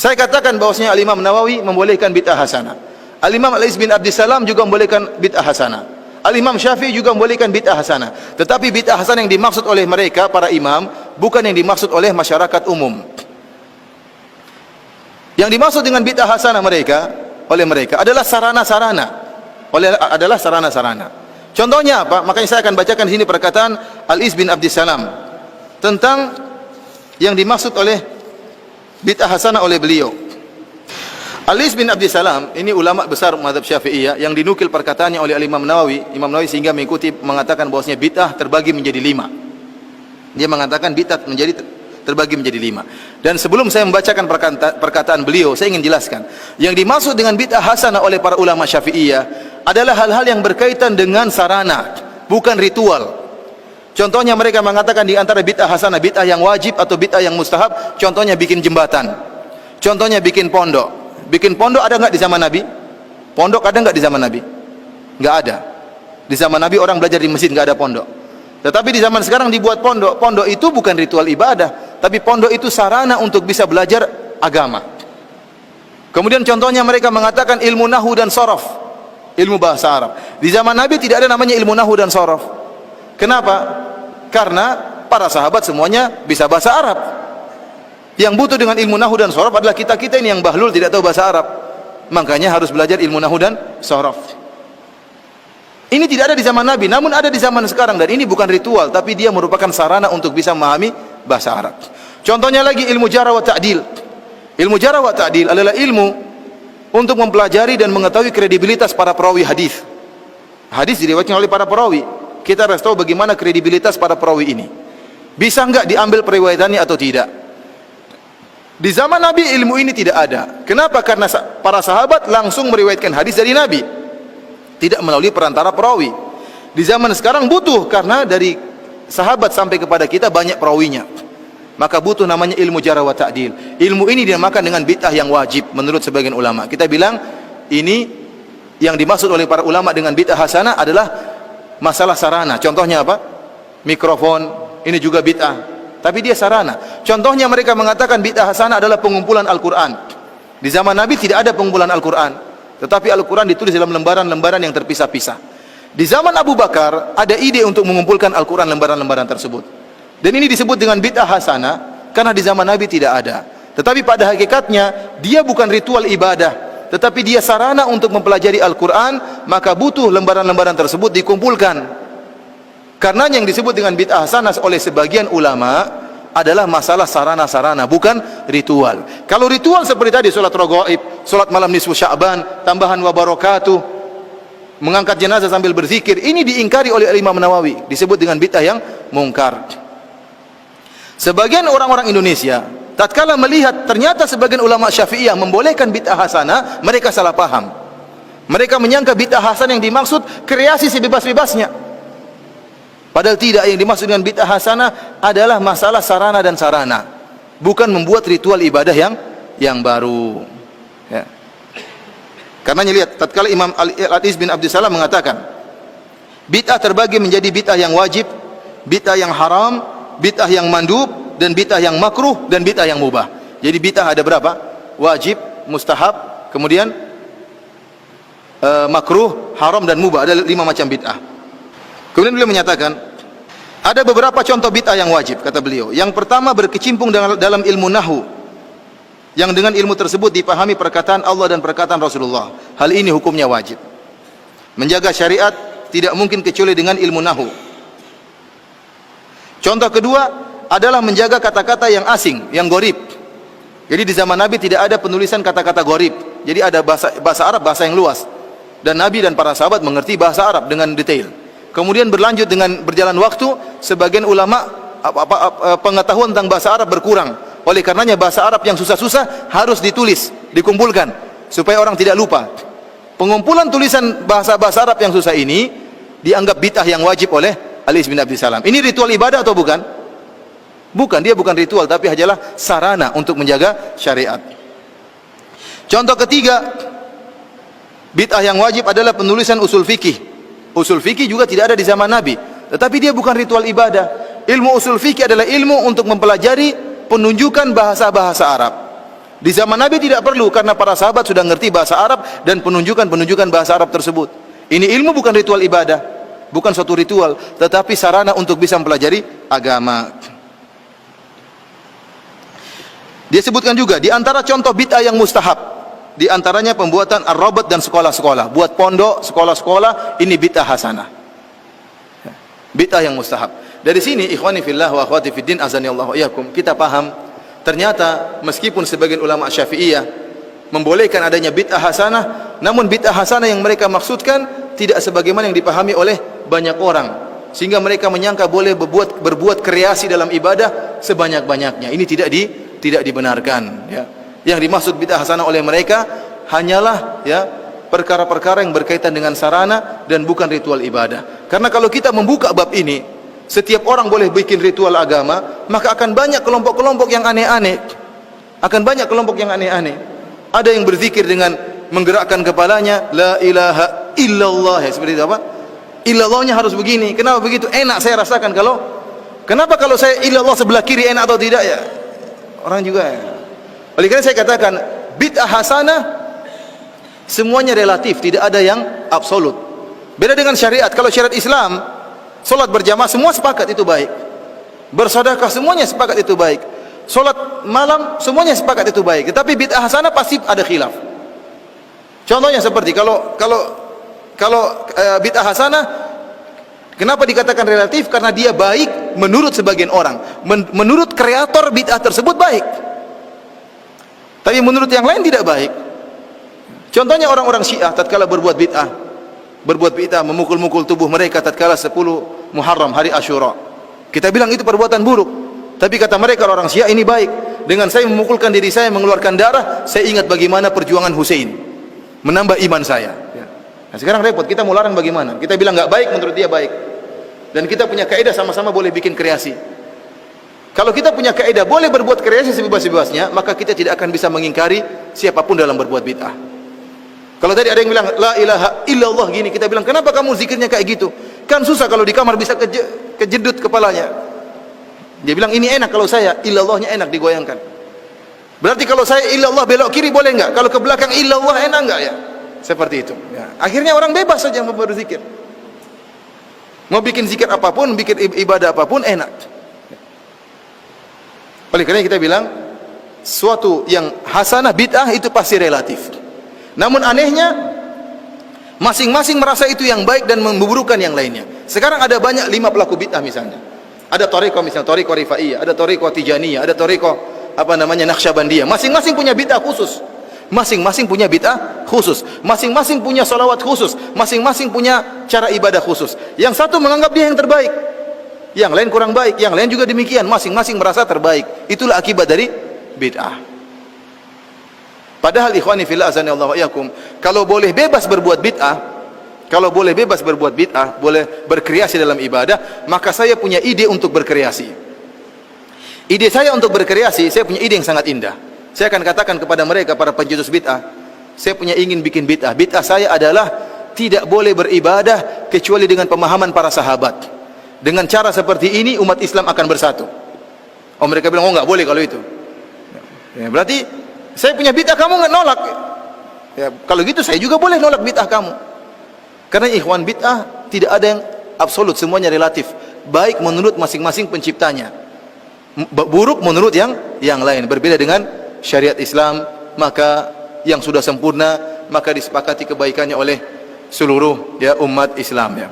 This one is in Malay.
Saya katakan bahwasanya Al-Imam Nawawi membolehkan bid'ah hasanah. Al-Imam Al-Iz bin Abdissalam juga membolehkan bid'ah hasanah. Al-Imam Syafi'i juga membolehkan bid'ah hasanah. Tetapi bid'ah hasanah yang dimaksud oleh mereka para imam bukan yang dimaksud oleh masyarakat umum. Yang dimaksud dengan bid'ah hasanah mereka adalah sarana-sarana. Contohnya apa? Makanya saya akan bacakan di sini perkataan Al-Iz bin Abdissalam tentang yang dimaksud oleh bid'ah hasanah oleh beliau. Al-Iz bin Abdissalam ini ulama besar mazhab Syafi'iyah yang dinukil perkataannya oleh Imam Nawawi sehingga mengatakan bahwasanya bid'ah terbagi menjadi 5. Dia mengatakan bid'ah terbagi menjadi 5. Dan sebelum saya membacakan perkataan beliau, saya ingin jelaskan yang dimaksud dengan bid'ah hasanah oleh para ulama Syafi'iyah adalah hal-hal yang berkaitan dengan sarana, bukan ritual. Contohnya mereka mengatakan di antara bid'ah hasanah, bid'ah yang wajib atau bid'ah yang mustahab. Contohnya bikin jembatan, contohnya bikin pondok. Bikin pondok ada enggak di zaman Nabi? Pondok ada enggak di zaman Nabi? Enggak ada. Di zaman Nabi orang belajar di masjid, enggak ada pondok. Tetapi di zaman sekarang dibuat pondok. Pondok itu bukan ritual ibadah, tapi pondok itu sarana untuk bisa belajar agama. Kemudian contohnya mereka mengatakan ilmu nahwu dan sharaf, ilmu bahasa Arab. Di zaman Nabi tidak ada namanya ilmu nahwu dan sharaf. Kenapa? Karena para sahabat semuanya bisa bahasa Arab. Yang butuh dengan ilmu nahwu dan sharaf adalah kita-kita ini yang bahlul tidak tahu bahasa Arab. Makanya harus belajar ilmu nahwu dan sharaf. Ini tidak ada di zaman Nabi, namun ada di zaman sekarang, dan ini bukan ritual, tapi dia merupakan sarana untuk bisa memahami bahasa Arab. Contohnya lagi ilmu jarh wa ta'dil. Ilmu jarh wa ta'dil adalah ilmu untuk mempelajari dan mengetahui kredibilitas para perawi hadis. Hadis diriwayatkan oleh para perawi. Kita harus tahu bagaimana kredibilitas para perawi ini. Bisa enggak diambil periwayatannya atau tidak? Di zaman Nabi ilmu ini tidak ada. Kenapa? Karena para sahabat langsung meriwayatkan hadis dari Nabi, tidak melalui perantara perawi. Di zaman sekarang butuh, karena dari sahabat sampai kepada kita banyak perawinya, maka butuh namanya ilmu jarh wa ta'dil. Ilmu ini dinamakan dengan bid'ah yang wajib menurut sebagian ulama. Kita bilang ini yang dimaksud oleh para ulama dengan bid'ah hasanah adalah masalah sarana. Contohnya apa? Mikrofon, ini juga bid'ah, tapi dia sarana. Contohnya mereka mengatakan bid'ah hasanah adalah pengumpulan Al-Quran. Di zaman Nabi tidak ada pengumpulan Al-Quran, tetapi Al-Quran ditulis dalam lembaran-lembaran yang terpisah-pisah. Di zaman Abu Bakar ada ide untuk mengumpulkan Al-Quran lembaran-lembaran tersebut, dan ini disebut dengan bid'ah hasanah karena di zaman Nabi tidak ada. Tetapi pada hakikatnya dia bukan ritual ibadah, tetapi dia sarana untuk mempelajari Al-Quran. Maka butuh lembaran-lembaran tersebut dikumpulkan. Karena yang disebut dengan bid'ah hasanah oleh sebagian ulama adalah masalah sarana-sarana, bukan ritual. Kalau ritual seperti tadi, solat raghaib, solat malam nisfu Sya'ban, tambahan wa barakatuh, mengangkat jenazah sambil berzikir, ini diingkari oleh Imam Nawawi, disebut dengan bid'ah yang mungkar. Sebagian orang-orang Indonesia tatkala melihat ternyata sebagian ulama Syafi'iyah membolehkan bid'ah hasanah, mereka salah paham. Mereka menyangka bid'ah hasanah yang dimaksud kreasi sebebas-bebasnya. Padahal tidak, yang dimaksud dengan bid'ah hasanah adalah masalah sarana dan sarana, bukan membuat ritual ibadah yang baru. Ya. Karenanya lihat, tatkala Imam Al-Iz bin Abdissalam mengatakan bid'ah terbagi menjadi bid'ah yang wajib, bid'ah yang haram, bid'ah yang mandub, dan bid'ah yang makruh, dan bid'ah yang mubah. Jadi bid'ah ada berapa? Wajib, mustahab, kemudian makruh, haram, dan mubah. Ada 5 macam bid'ah. Kemudian beliau menyatakan ada beberapa contoh bid'ah yang wajib, kata beliau. Yang pertama, berkecimpung dalam ilmu nahwu, yang dengan ilmu tersebut dipahami perkataan Allah dan perkataan Rasulullah. Hal ini hukumnya wajib. Menjaga syariat tidak mungkin kecuali dengan ilmu nahwu. Contoh kedua adalah menjaga kata-kata yang asing, yang gharib. Jadi di zaman Nabi tidak ada penulisan kata-kata gharib. Jadi ada bahasa Arab, bahasa yang luas, dan Nabi dan para sahabat mengerti bahasa Arab dengan detail. Kemudian berlanjut dengan berjalan waktu, sebagian ulama pengetahuan tentang bahasa Arab berkurang. Oleh karenanya bahasa Arab yang susah-susah harus ditulis, dikumpulkan supaya orang tidak lupa. Pengumpulan tulisan bahasa-bahasa Arab yang susah ini dianggap bid'ah yang wajib oleh Al-Iz bin Abdissalam. Ini ritual ibadah atau bukan? Bukan, dia bukan ritual, tapi hanyalah sarana untuk menjaga syariat. Contoh ketiga, bid'ah yang wajib adalah penulisan usul fikih. Usul fikih juga tidak ada di zaman Nabi, tetapi dia bukan ritual ibadah. Ilmu usul fikih adalah ilmu untuk mempelajari penunjukan bahasa-bahasa Arab. Di zaman Nabi tidak perlu, karena para sahabat sudah ngerti bahasa Arab dan penunjukan bahasa Arab tersebut. Ini ilmu bukan ritual ibadah, bukan suatu ritual, tetapi sarana untuk bisa mempelajari agama. Dia sebutkan juga di antara contoh bid'ah yang mustahab, di antaranya pembuatan ar-rabat dan sekolah-sekolah, buat pondok, sekolah-sekolah, ini bid'ah hasanah. Bid'ah yang mustahab. Dari sini ikhwani fillah wa akhwati fiddin azanillahu iyyakum, kita paham ternyata meskipun sebagian ulama Syafi'iyah membolehkan adanya bid'ah hasanah, namun bid'ah hasanah yang mereka maksudkan tidak sebagaimana yang dipahami oleh banyak orang, sehingga mereka menyangka boleh berbuat kreasi dalam ibadah sebanyak-banyaknya. Ini tidak dibenarkan, ya. Yang dimaksud bid'ah hasanah oleh mereka hanyalah, ya, perkara-perkara yang berkaitan dengan sarana dan bukan ritual ibadah. Karena kalau kita membuka bab ini, setiap orang boleh bikin ritual agama, maka akan banyak kelompok-kelompok yang aneh-aneh. Akan banyak kelompok yang aneh-aneh. Ada yang berzikir dengan menggerakkan kepalanya, la ilaha illallah, ya, seperti itu apa? Illallahnya harus begini. Kenapa begitu? Enak saya rasakan kalau. Kenapa kalau saya illallah sebelah kiri enak atau tidak, ya? Orang juga, ya. Oleh karena saya katakan bid'ah hasanah semuanya relatif, tidak ada yang absolut. Beda dengan syariat. Kalau syariat Islam, solat berjamaah semua sepakat itu baik, bersedekah semuanya sepakat itu baik, solat malam semuanya sepakat itu baik. Tetapi bid'ah hasanah pasti ada khilaf. Contohnya seperti kalau bid'ah hasanah, kenapa dikatakan relatif? Karena dia baik menurut sebagian orang, menurut kreator bid'ah tersebut baik, tapi menurut yang lain tidak baik. Contohnya orang-orang Syiah tatkala berbuat bid'ah memukul-mukul tubuh mereka tatkala 10 Muharram hari Asyura. Kita bilang itu perbuatan buruk, tapi kata mereka orang Syiah ini baik. Dengan saya memukulkan diri saya, mengeluarkan darah, saya ingat bagaimana perjuangan Hussein, menambah iman saya. Nah, sekarang repot, kita mau larang bagaimana? Kita bilang nggak baik, menurut dia baik. Dan kita punya kaidah sama-sama boleh bikin kreasi. Kalau kita punya kaidah boleh berbuat kreasi sebebas-bebasnya, maka kita tidak akan bisa mengingkari siapapun dalam berbuat bid'ah. Kalau tadi ada yang bilang la ilaha illallah gini, kita bilang kenapa kamu zikirnya kayak gitu? Kan susah kalau di kamar bisa kejedut kepalanya. Dia bilang ini enak kalau saya, illallahnya enak digoyangkan. Berarti kalau saya illallah belok kiri boleh enggak? Kalau ke belakang illallah enak enggak, ya? Seperti itu, ya. Akhirnya orang bebas saja mau berzikir. Mau bikin zikir apapun, bikin ibadah apapun enak. Oleh karena kita bilang suatu yang hasanah bid'ah itu pasti relatif. Namun anehnya masing-masing merasa itu yang baik dan memburukan yang lainnya. Sekarang ada banyak 5 pelaku bid'ah misalnya. Ada thariqah misalnya, thariqah Rifaiyah, ada thariqah Tijaniyah, ada thariqah Naqsyabandiyah. Masing-masing punya bid'ah khusus. Masing-masing punya bid'ah khusus. Masing-masing punya salawat khusus. Masing-masing punya cara ibadah khusus. Yang satu menganggap dia yang terbaik, yang lain kurang baik, yang lain juga demikian. Masing-masing merasa terbaik. Itulah akibat dari bid'ah. Padahal ikhwani fillah azanillahu wa iyyakum, kalau boleh bebas berbuat bid'ah, boleh berkreasi dalam ibadah, maka saya punya ide untuk berkreasi. Ide saya untuk berkreasi, saya punya ide yang sangat indah. Saya akan katakan kepada mereka, para pencetus bid'ah, saya punya ingin bikin bid'ah. Bid'ah saya adalah tidak boleh beribadah kecuali dengan pemahaman para sahabat. Dengan cara seperti ini umat Islam akan bersatu. Oh, mereka bilang, oh nggak boleh kalau itu. Ya, berarti saya punya bid'ah, kamu nggak nolak. Ya, kalau gitu saya juga boleh nolak bid'ah kamu. Karena ikhwan, bid'ah tidak ada yang absolut, semuanya relatif. Baik menurut masing-masing penciptanya, buruk menurut yang lain. Berbeda dengan syariat Islam, maka yang sudah sempurna maka disepakati kebaikannya oleh seluruh, ya, umat Islam, ya.